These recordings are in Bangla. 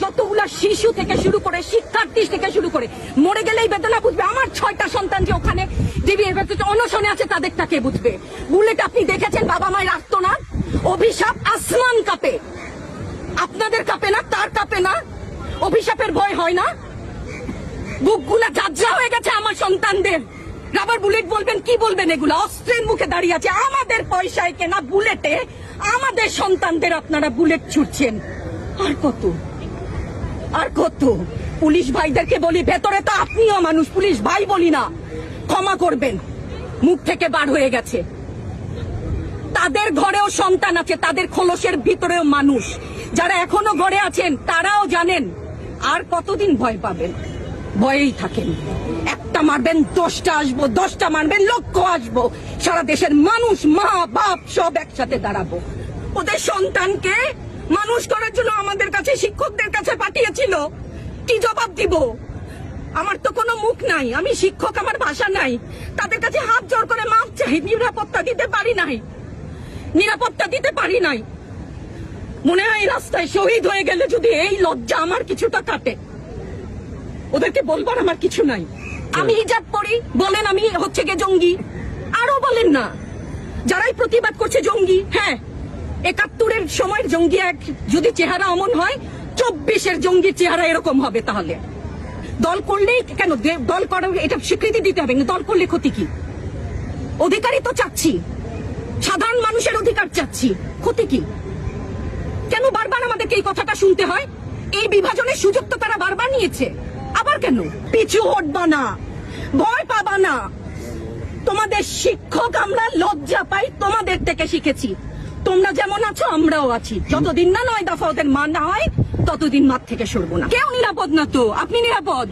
যতগুলা শিশু থেকে শুরু করে শিক্ষার্থী থেকে শুরু করে মরে গেলেই বেদনা বুঝবে। আমার 6টা সন্তান যে ওখানে অনশনে আছে তাদেরটা কে বুঝবে? বুলেট আপনি দেখেছেন বাবা মায়ের আর্তনাদ, অভিশাপ আসমান কাঁপে, আপনাদের কাঁপে না? তার কাঁপে না? অভিশাপের ভয় হয় না? বুকগুলা ঝাঁঝরা হয়ে গেছে আমার সন্তানদের। রাবার বুলেট বলবেন, কি বলবেন? এগুলো অস্ত্রের মুখে দাঁড়িয়ে আছে, আমাদের পয়সায় কেনা বুলেটে আমাদের সন্তানদের আপনারা বুলেট ছুটছেন। আর কত আর কত? পুলিশ ভাইদেরকে বলি, ভেতরে তো আপনিও মানুষ, পুলিশ ভাই বলি না, ক্ষমা করবেন, মুখ থেকে বার হয়ে গেছে। তাদের ঘরেও সন্তান আছে, তাদের খোলসের ভিতরেও মানুষ। যারা এখনো ঘরে আছেন তারাও জানেন আর কতদিন ভয় পাবেন। ভয়েই থাকেন, একটা মারবেন 10টা আসবো, 10টা মারবেন লক্ষ আসবো। সারা দেশের মানুষ, মা বাপ সব একসাথে দাঁড়াবো। ওদের সন্তানকে মানুষ করার জন্য আমাদের কাছে, শিক্ষকদের কাছে পাঠিয়েছিল। কি জবাব দিব? আমার তো কোনো মুখ নাই, আমি শিক্ষক, আমার ভাষা নাই। তাদের কাছে হাত জোর করে মাপ চাই, নিরাপত্তা দিতে পারি নাই, নিরাপত্তা দিতে পারি নাই। মনে হয় রাস্তায় শহীদ হয়ে গেলে যদি এই লজ্জা আমার কিছুটা কাটে। ওদেরকে বলবার আমার কিছু নাই। আমি হিজাব পরি বলেন আমি হচ্ছে গে জঙ্গি, আরো বলেন না যারাই প্রতিবাদ করছে জঙ্গি। হ্যাঁ, 71-এর সময়ের জঙ্গি এক যদি চেহারা অমন হয়, 24-এর জঙ্গির চেহারা এরকম হবে। তাহলে দল করলেই কেন? দল করার এটা স্বীকৃতি দিতে হবে, দল করলে ক্ষতি কি? অধিকারই তো চাচ্ছি, সাধারণ মানুষের অধিকার চাচ্ছি, ক্ষতি কি? কেন বারবার আমাদেরকে এই কথাটা শুনতে হয়? এই বিভাজনের সুযোগ তো তারা বারবার নিয়েছে, আবার কেন? পিছু হটবা না, ভয় পাবা না। তোমাদের শিক্ষক আমরা লজ্জা পাই, তোমাদের থেকে শিখেছি। তোমরা যেমন আছো আমরাও আছি। যতদিন না 9 দফা ওদের মান না হয় ততদিন মাঠ থেকে সরবো না। কেউ নিরাপদ না তো। আপনি নিরাপদ?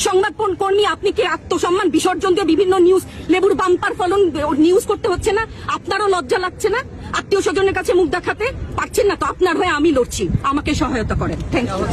সংবাদ কর্মী আপনি কি আত্মসম্মান বিসর্জন দিয়ে বিভিন্ন নিউজ, লেবুর বাম্পার ফলন নিউজ করতে হচ্ছে না? আপনারও লজ্জা লাগছে না? আত্মীয় স্বজনের কাছে মুখ দেখাতে পারছেন না তো? আপনার হয়ে আমি লড়ছি, আমাকে সহায়তা করেন। Thank you.